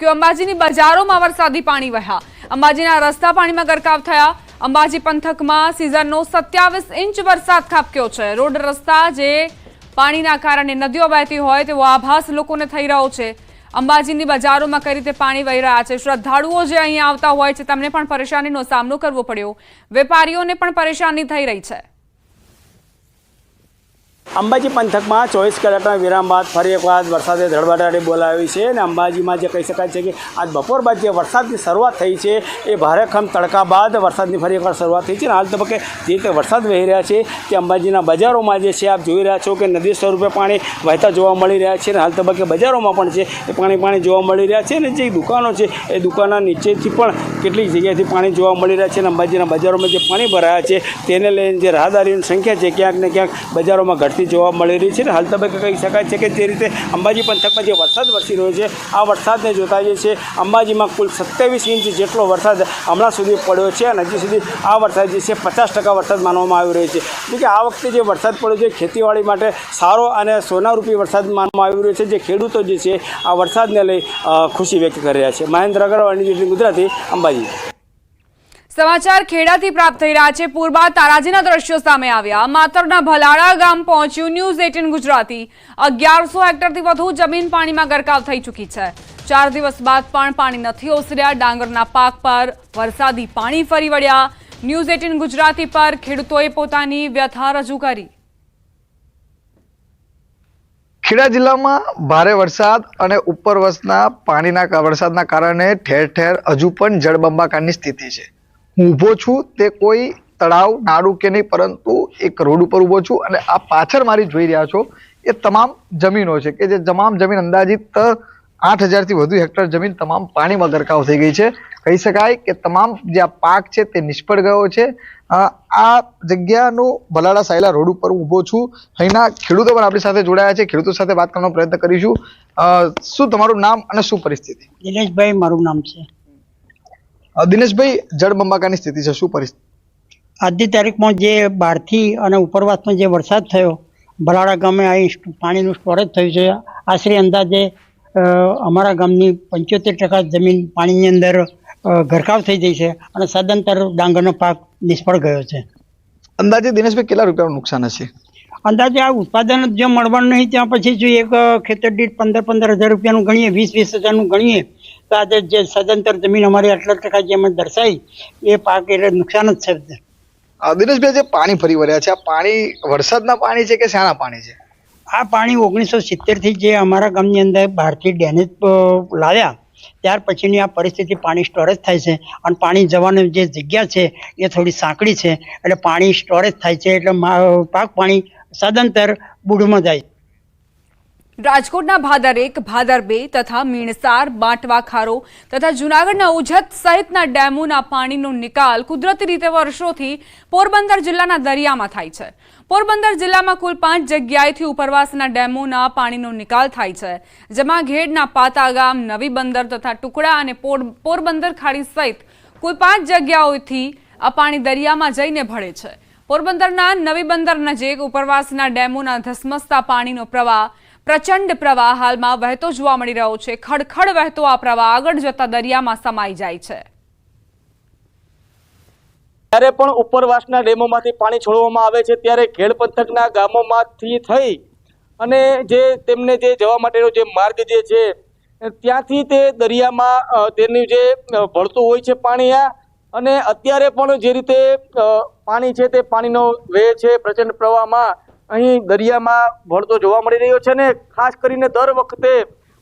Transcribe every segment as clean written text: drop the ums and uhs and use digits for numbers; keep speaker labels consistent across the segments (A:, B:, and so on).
A: ખાબક્યો। અંબાજીની બજારોમાં વરસાદી પાણી વહ્યા। અંબાજીના રસ્તા પાણીમાં ગરકાવ થયા। અંબાજી પંથકમાં સિઝનનો 27 ઇંચ વરસાદ ખાબક્યો છે। રોડ રસ્તા જે પાણીના કારણે નદીઓ વહેતી હોય તેવો આભાસ લોકોને થઈ રહ્યો છે। અંબાજીની બજારોમાં કઈ રીતે પાણી વહી રહ્યા છે। શ્રદ્ધાળુઓ જે અહીં આવતા હોય છે તેમને પણ પરેશાનીનો સામનો કરવો પડ્યો। વેપારીઓને પણ પરેશાની થઈ રહી છે।
B: અંબાજી પંથકમાં 24 કલાકના વિરામ બાદ ફરી એકવાર વરસાદે ધડબડાટી બોલાવી છે અને અંબાજીમાં જે કહી શકાય છે કે આજ બપોર બાદ જે વરસાદની શરૂઆત થઈ છે એ ભારેખમ તડકા બાદ વરસાદની ફરી એકવાર શરૂઆત થઈ છે અને હાલ તબક્કે જે રીતે વરસાદ વહી રહ્યા છે તે અંબાજીના બજારોમાં જે છે આપ જોઈ રહ્યા છો કે નદી સ્વરૂપે પાણી વહેતા જોવા મળી રહ્યા છે અને હાલ તબક્કે બજારોમાં પણ છે એ પાણી જોવા મળી રહ્યા છે અને જે દુકાનો છે એ દુકાનના નીચેથી પણ કેટલીક જગ્યાએથી પાણી જોવા મળી રહ્યા છે અને અંબાજીના બજારોમાં જે પાણી ભરાયા છે તેને લઈને જે રાહદારીઓની સંખ્યા છે ક્યાંક ને ક્યાંક બજારોમાં ઘટતી જોવા મળી રહી છે। હાલ તબક્કે કહી શકાય છે કે જે રીતે અંબાજી પંથકમાં જે વરસાદ વરસી રહ્યો છે આ વરસાદને જોતા જે છે અંબાજીમાં કુલ 27 ઇંચ જેટલો વરસાદ હમણાં સુધી પડ્યો છે અને હજી સુધી આ વરસાદ જે છે 50% વરસાદ માનવામાં આવી રહ્યો છે। એટલે કે આ વખતે જે વરસાદ પડ્યો છે ખેતીવાડી માટે સારો અને સોનારૂપી વરસાદ માનવામાં આવી રહ્યો છે। જે ખેડૂતો જે છે આ વરસાદને લઈ ખુશી વ્યક્ત કરી રહ્યા છે। મહેન્દ્ર અગ્રવાલ, ગુજરાતી, અંબાજી।
A: સમાચાર ખેડાથી પ્રાપ્ત થઈ રહ્યા છે। પૂર્વા તારાજીના દ્રશ્યો સામે આવ્યા। માતરના ભલાડા ગામ પહોંચ્યું ન્યૂઝ 18 ગુજરાતી। 1100 હેક્ટરથી વધુ જમીન પાણીમાં ગરકાવ થઈ ચૂકી છે। 4 દિવસ બાદ પણ પાણી નથી ઓસર્યા। ડાંગરના પાક પર વરસાદી પાણી ફરી વળ્યા। ન્યૂઝ 18 ગુજરાતી પર ખેડૂતોએ પોતાની વ્યથા રજૂ કરી।
C: ખેડા જિલ્લામાં ભારે વરસાદ અને ઉપરવસના પાણીના વરસાદના કારણે ઠેર ઠેર હજુ પણ જળબંબાકારની સ્થિતિ છે। હું ઊભો છું તે કોઈ તળાવ નાળું કે નહીં, પરંતુ એક રોડ ઉપર ઊભો છું અને આ પાછળ મારી જોઈ રહ્યા છો એ તમામ જમીનો છે કે જે તમામ જમીન અંદાજિત 8000 થી વધુ હેક્ટર જમીન તમામ પાણીમાં ગરકાવ થઈ ગઈ છે। કહી શકાય કે તમામ જે આ પાક છે તે નિષ્ફળ ગયો છે। આ જગ્યાનો ભલાડા સાયલા રોડ ઉપર ઊભો છું। અહીંના ખેડૂતો પણ આપણી સાથે જોડાયા છે। ખેડૂતો સાથે વાત કરવાનો પ્રયત્ન કરીશું। શું તમારું નામ અને શું પરિસ્થિતિ?
D: દિનેશભાઈ મારું નામ છે।
C: દિનેશભાઈ, જળબંબાકારની સ્થિતિ છે, શું પરિસ્થિતિ?
D: આજની તારીખમાં જે બહારથી અને ઉપરવાસનો જે વરસાદ થયો, ભલાડા ગામે અહીં પાણીનું સ્ટોરેજ થયું છે। આશરે અંદાજે અમારા ગામની 75% જમીન પાણીની અંદર ગરકાવ થઈ ગઈ છે અને સદંતર ડાંગરનો પાક નિષ્ફળ ગયો છે।
C: અંદાજે દિનેશભાઈ કેટલા રૂપિયાનું નુકસાન હશે?
D: અંદાજે આ ઉત્પાદન જો મળવાનું નહીં ત્યાં પછી જો એક ખેતર દીઠ 15,000 રૂપિયાનું ગણીએ, 20,000 ગણીએ તો આજે જે સદંતર જમીન અમારી આટલા ટકા જે અમે દર્શાવી એ પાક એટલે નુકસાન જ છે।
C: દિનેશભાઈ, જે પાણી ફરી વળ્યા છે આ પાણી વરસાદના પાણી છે કે શાના પાણી છે?
D: આ પાણી 1970થી જે અમારા ગામની અંદર બહારથી ડેનેજ લાવ્યા ત્યાર પછીની આ પરિસ્થિતિ પાણી સ્ટોરેજ થાય છે અને પાણી જવાની જે જગ્યા છે એ થોડી સાંકડી છે એટલે પાણી સ્ટોરેજ થાય છે એટલે પાક પાણી સદંતર બુડમાં જાય।
A: રાજકોટના ભાદર 1, ભાદર 2 તથા મીણસાર, બાંટવા ખારો તથા જૂનાગઢના ઉજ્જત સહિતના ડેમોના પાણીનો નિકાલ કુદરતી રીતે વર્ષોથી પોરબંદર જિલ્લાના દરિયામાં થાય છે। પોરબંદર જિલ્લામાં કુલ 5 જગ્યાએથી ઉપરવાસના ડેમોના પાણીનો નિકાલ થાય છે, જેમાં ઘેડના પાતા ગામ, નવી બંદર તથા ટુકડા અને પોરબંદર ખાડી સહિત કુલ 5 જગ્યાઓથી આ પાણી દરિયામાં જઈને ભળે છે। પોરબંદરના નવી બંદર નજીક ઉપરવાસના ડેમોના ધસમસતા પાણીનો પ્રવાહ પ્રચંડ પ્રવાહ હાલમાં વહેતો જોવા મળી રહ્યો છે। ખડખડ વહેતો આ પ્રવાહ આગળ જતા દરિયામાં સમાઈ જાય છે।
B: જ્યારે પણ ઉપરવાસના ડેમોમાંથી પાણી છોડવામાં આવે છે ત્યારે ખેડ પંથકના ગામોમાંથી થઈ અને જે તેમને જે જવા માટેનો જે માર્ગ જે છે ત્યાંથી તે દરિયામાં તેનું જે ભળતું હોય છે પાણી અને અત્યારે પણ જે રીતે પાણી છે તે પાણીનો વેગ છે પ્રચંડ પ્રવાહમાં અહીં દરિયામાં ભળતો જોવા મળી રહ્યો છે ને ખાસ કરીને દર વખતે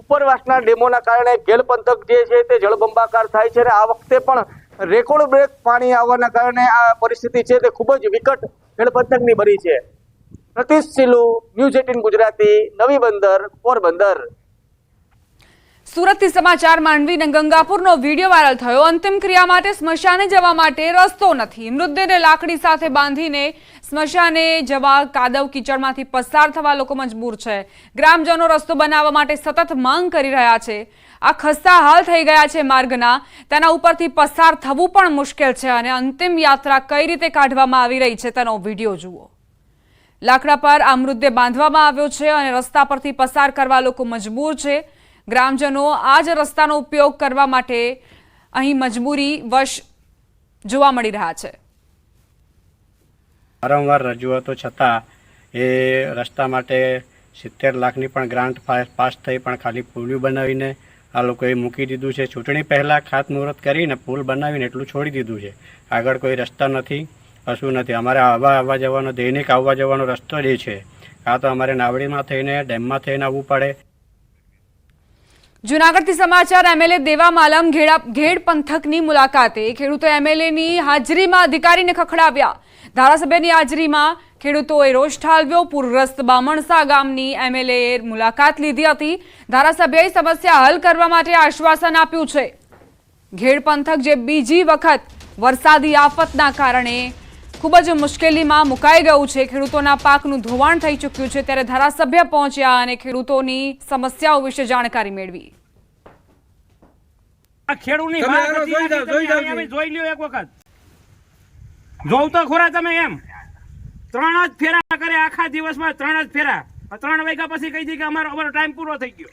B: ઉપરવાસના ડેમોના કારણે ખેડ પંથક જે છે તે જળબંબાકાર થાય છે અને આ વખતે પણ રેકોર્ડ બ્રેક પાણી આવવાના કારણે આ પરિસ્થિતિ છે તે ખૂબ જ વિકટ ખેડ પંથકની બની છે। પ્રતિશ સિલુ, ન્યૂઝ 18 ગુજરાતી, નવી બંદર, પોરબંદર।
A: સુરતથી સમાચાર। માંડવી ગંગાપુરનો વિડીયો વાયરલ થયો। અંતિમ ક્રિયા માટે સ્મશાને જવા માટે રસ્તો નથી। મૃતદેહને લાકડી સાથે બાંધીને સ્મશાને જવા કાદવ કીચડમાંથી પસાર થવા લોકો મજબૂર છે। ગ્રામજનો રસ્તો બનાવવા માટે સતત માંગ કરી રહ્યા છે। આ ખસ્તા હાલ થઈ ગયા છે માર્ગના, તેના ઉપરથી પસાર થવું પણ મુશ્કેલ છે અને અંતિમ યાત્રા કઈ રીતે કાઢવામાં આવી રહી છે તેનો વિડીયો જુઓ। લાકડા પર આ મૃતદેહ બાંધવામાં આવ્યો છે અને રસ્તા પરથી પસાર કરવા લોકો મજબૂર છે। ગ્રામજનો આ જ રસ્તાનો ઉપયોગ કરવા માટે અહીં મજબૂરી વશ જોવા મળી રહ્યા છે।
E: વારંવાર રજૂઆતો છતાં એ રસ્તા માટે 70 લાખની પણ ગ્રાન્ટ પાસ થઈ, પણ ખાલી પુલ બનાવીને આ લોકોએ મૂકી દીધું છે। ચૂંટણી પહેલાં ખાતમુહૂર્ત કરીને પુલ બનાવીને એટલું છોડી દીધું છે। આગળ કોઈ રસ્તા નથી, કશું નથી। અમારે આવવા જવાનો દૈનિક આવવા જવાનો રસ્તો જ છે, કાં તો અમારે નાવડીમાં થઈને ડેમમાં થઈને આવવું પડે।
A: જૂનાગઢથી સમાચાર। એમએલએ દેવા માલમ ઘેડ પંથકની મુલાકાતે ખેડૂતો એમએલએની હાજરીમાં અધિકારીને ખખડાવ્યા। ધારાસભ્યની હાજરીમાં ખેડૂતોએ રોષ ઠાલવ્યો। પૂરગ્રસ્ત બામણસા ગામની એમએલએએ મુલાકાત લીધી હતી। ધારાસભ્યએ સમસ્યા હલ કરવા માટે આશ્વાસન આપ્યું છે। ઘેડ પંથક જે બીજી વખત વરસાદી આફતના કારણે ખૂબ જ મુશ્કેલીમાં મુકાઈ ગયું છે। ખેડૂતોના પાકનું ધોવાણ થઈ ચૂક્યું છે, ત્યારે ધારાસભ્ય પહોંચ્યા અને ખેડૂતોની સમસ્યાઓ વિશે જાણકારી મેળવી।
F: ખેડૂતની વાત જોઈ લ્યો એક વખત, જોવ તો ખોરા તમે। એમ 3 જ ફેરા કરે આખા દિવસમાં, 3 જ ફેરા। 3 વાગ્યા પછી કહી દી કે અમારો ટાઈમ પૂરો થઈ ગયો,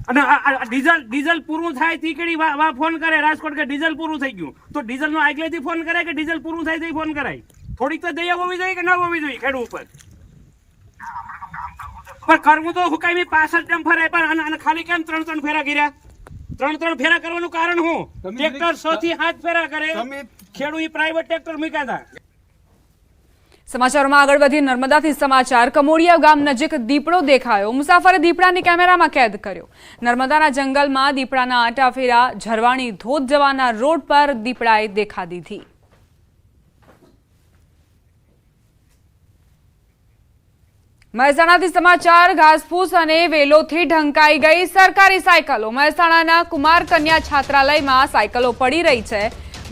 F: અને ડીઝલ પૂરું થાય તીકડી ફોન કરે રાજકોટ કે ડીઝલ પૂરું થઈ ગયું, તો ડીઝલ નો આગલેથી ફોન કરાય કે ડીઝલ પૂરું થાય તો ફોન કરાય? થોડીક તો દયા હોવી જોઈએ કે ના હોવી જોઈએ ખેડૂત ઉપર? પણ કરવું તો હુકામી 65 ટેમ ફરાય, પણ અને ખાલી કેમ 3 ફેરા કર્યા? 3 ફેરા કરવાનું કારણ શું? ટ્રેક્ટર 6 થી 7 ફેરા કરે, ખેડૂત પ્રાઇવેટ ટ્રેક્ટર મૂક્યા હતા।
A: સમાચારોમાં આગળ વધી નર્મદાથી સમાચાર। કમોડિયા ગામ નજીક દીપડો દેખાયો। મુસાફરે દીપડાને કેમેરામાં કેદ કર્યો। નર્મદાના જંગલમાં દીપડાના આટાફેરા। ઝરવાણી ધોધ જવાના રોડ પર દીપડાએ દેખા દીધી। મહેસાણાથી સમાચાર। ઘાસફૂસ અને વેલોથી ઢંકાઈ ગઈ સરકારી સાયકલો। મહેસાણાના કુમાર કન્યા છાત્રાલયમાં સાયકલો પડી રહી છે।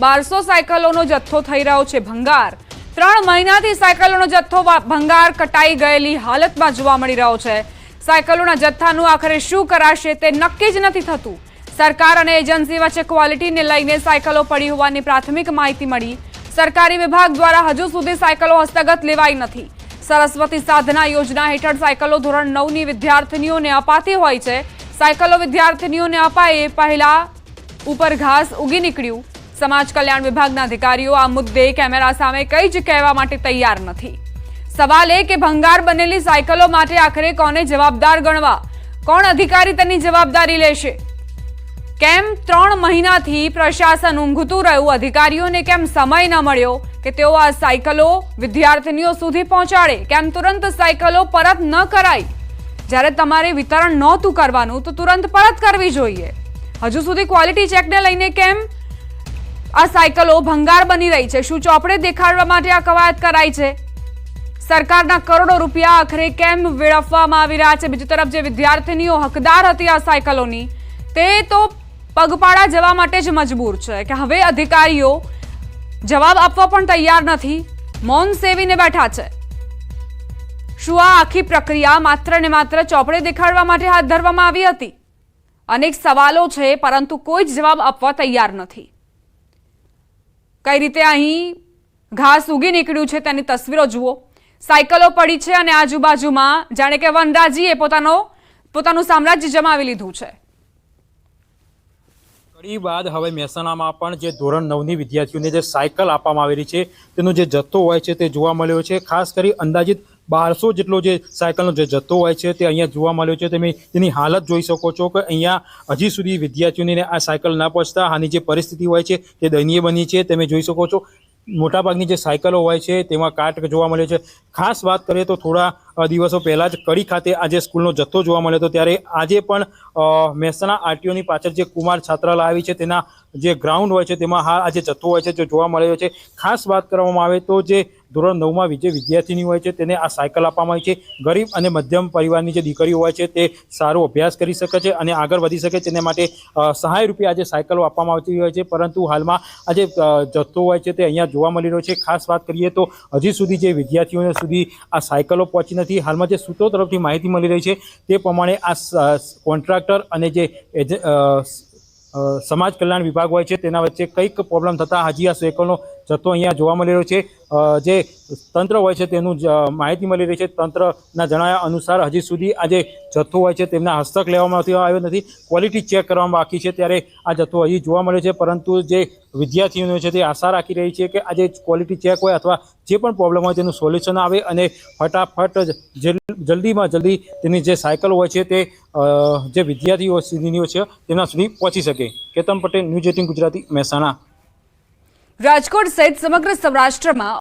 A: 1200 સાયકલોનો જથ્થો થઈ રહ્યો છે ભંગાર। 3 મહિનાથી સાયકલોનો જથ્થો ભંગાર કટાઈ ગયેલી હાલતમાં જોવા મળી રહ્યો છે। સાયકલોના જથ્થાનું આખરે શું કરાશે તે નક્કી જ નથી થતું। સરકાર અને એજન્સી વચ્ચે ક્વોલિટીને લઈને સાયકલો પડી હોવાની પ્રાથમિક માહિતી મળી। સરકારી વિભાગ દ્વારા હજુ સુધી સાયકલો હસ્તગત લેવાઈ નથી। સરસ્વતી સાધના યોજના હેઠળ સાયકલો ધોરણ 9ની વિદ્યાર્થીનીઓને અપાતી હોય છે। સાયકલો વિદ્યાર્થીનીઓને અપાય પહેલા ઉપર ઘાસ ઉગી નીકળ્યું। સમાજ કલ્યાણ વિભાગના અધિકારીઓ આ મુદ્દે કેમેરા સામે કંઈ જ કહેવા માટે તૈયાર નથી। સવાલ એ કે ભંગાર બનેલી સાયકલો માટે આખરે કોને જવાબદાર ગણવા? કોણ અધિકારી તેની જવાબદારી લેશે? કેમ 3 મહિનાથી પ્રશાસન ઊંઘતું રહ્યું? અધિકારીઓને કેમ સમય ન મળ્યો કે તેઓ આ સાયકલો વિદ્યાર્થીનીઓ સુધી પહોંચાડે? કેમ તુરંત સાયકલો પરત ન કરાઈ? જ્યારે તમારે વિતરણ નહોતું કરવાનું તો તુરંત પરત કરવી જોઈએ। હજુ સુધી ક્વોલિટી ચેકને લઈને કેમ આ સાયકલો ભંગાર બની રહી છે? શું ચોપડે દેખાડવા માટે આ કવાયત કરાઈ છે? સરકારના કરોડો રૂપિયા આખરે કેમ વેડફવામાં આવી રહ્યા છે? બીજી તરફ જે વિદ્યાર્થીનીઓ હકદાર હતી આ સાયકલોની, તે તો પગપાળા જવા માટે જ મજબૂર છે કે હવે અધિકારીઓ જવાબ આપવા પણ તૈયાર નથી, મૌન સેવીને બેઠા છે। શું આ આખી પ્રક્રિયા માત્ર ને માત્ર ચોપડે દેખાડવા માટે હાથ ધરવામાં આવી હતી? અનેક સવાલો છે, પરંતુ કોઈ જ જવાબ આપવા તૈયાર નથી। કઈ રીતે અહીં ઘાસ ઉગી નીકળ્યું છે તેની તસવીરો જુઓ। સાયકલો પડી છે અને આજુબાજુમાં જાણે કે વનરાજીએ પોતાનું સામ્રાજ્ય જમાવી લીધું છે।
G: કડી બાદ હવે મહેસાણામાં પણ જે ધોરણ 9ની વિદ્યાર્થીઓને જે સાયકલ આપવામાં આવેલી છે તેનો જે જથ્થો હોય છે તે જોવા મળ્યો છે। ખાસ કરી અંદાજિત 1200 જેટલો જે સાયકલનો જે જથ્થો હોય છે તે અહીંયા જોવા મળ્યો છે। તમે તેની હાલત જોઈ શકો છો કે અહીંયા હજી સુધી વિદ્યાર્થીઓને આ સાયકલ ના પહોંચતા આની જે પરિસ્થિતિ હોય છે તે દયનીય બની છે। તમે જોઈ શકો છો મોટાભાગની જે સાયકલો હોય છે તેમાં કાટ જોવા મળ્યો છે। ખાસ વાત કરીએ તો થોડા દિવસો પહેલાં જ કડી ખાતે આજે સ્કૂલનો જથ્થો જોવા મળ્યો હતો, ત્યારે આજે પણ મહેસાણા આરટીઓની પાછળ જે કુમાર છાત્રાલય આવી છે તેના જે ગ્રાઉન્ડ હોય છે તેમાં હાલ આજે જથ્થો હોય છે જે જોવા મળ્યો છે। ખાસ વાત કરવામાં આવે તો જે ધોરણ 9માં જે વિદ્યાર્થીની હોય છે તેને આ સાયકલ આપવામાં આવી છે। ગરીબ અને મધ્યમ પરિવારની જે દીકરીઓ હોય છે તે સારો અભ્યાસ કરી શકે છે અને આગળ વધી શકે તેને માટે સહાય રૂપે આજે સાયકલો આપવામાં આવતી હોય છે, પરંતુ હાલમાં આજે જથ્થો હોય છે તે અહીંયા જોવા મળી રહ્યો છે। ખાસ વાત કરીએ તો હજી સુધી જે વિદ્યાર્થીઓને સુધી આ સાયકલો પહોંચી નથી। હાલમાં જે સૂત્રો તરફથી માહિતી મળી રહી છે તે પ્રમાણે આ કોન્ટ્રાક્ટર અને જે સમાજ કલ્યાણ વિભાગ હોય છે તેના વચ્ચે કંઈક પ્રોબ્લેમ થતાં હજી આ સાયકલનો જથ્થો અહીંયા જોવા મળી રહ્યો છે જે તંત્ર હોય છે તેનું માહિતી મળી રહી છે તંત્રના જણાવ્યા અનુસાર હજી સુધી આ જે જથ્થો હોય છે તેમના હસ્તક લેવામાં આવ્યો નથી ક્વોલિટી ચેક કરવામાં બાકી છે ત્યારે આ જથ્થો હજી જોવા મળે છે પરંતુ જે વિદ્યાર્થીઓ છે તે આશા રાખી રહી છે કે આ જે ક્વોલિટી ચેક હોય અથવા જે પણ પ્રોબ્લેમ હોય તેનું સોલ્યુશન આવે અને ફટાફટ જલ્દીમાં જલ્દી તેની જે સાયકલ હોય છે તે જે વિદ્યાર્થીઓ સુધીની છે તેમના સુધી પહોંચી શકે. કેતન પટેલ, ન્યૂઝ 18 ગુજરાતી, મહેસાણા.
A: રાજકોટ સહિત સમગ્ર સૌરાષ્ટ્રમાં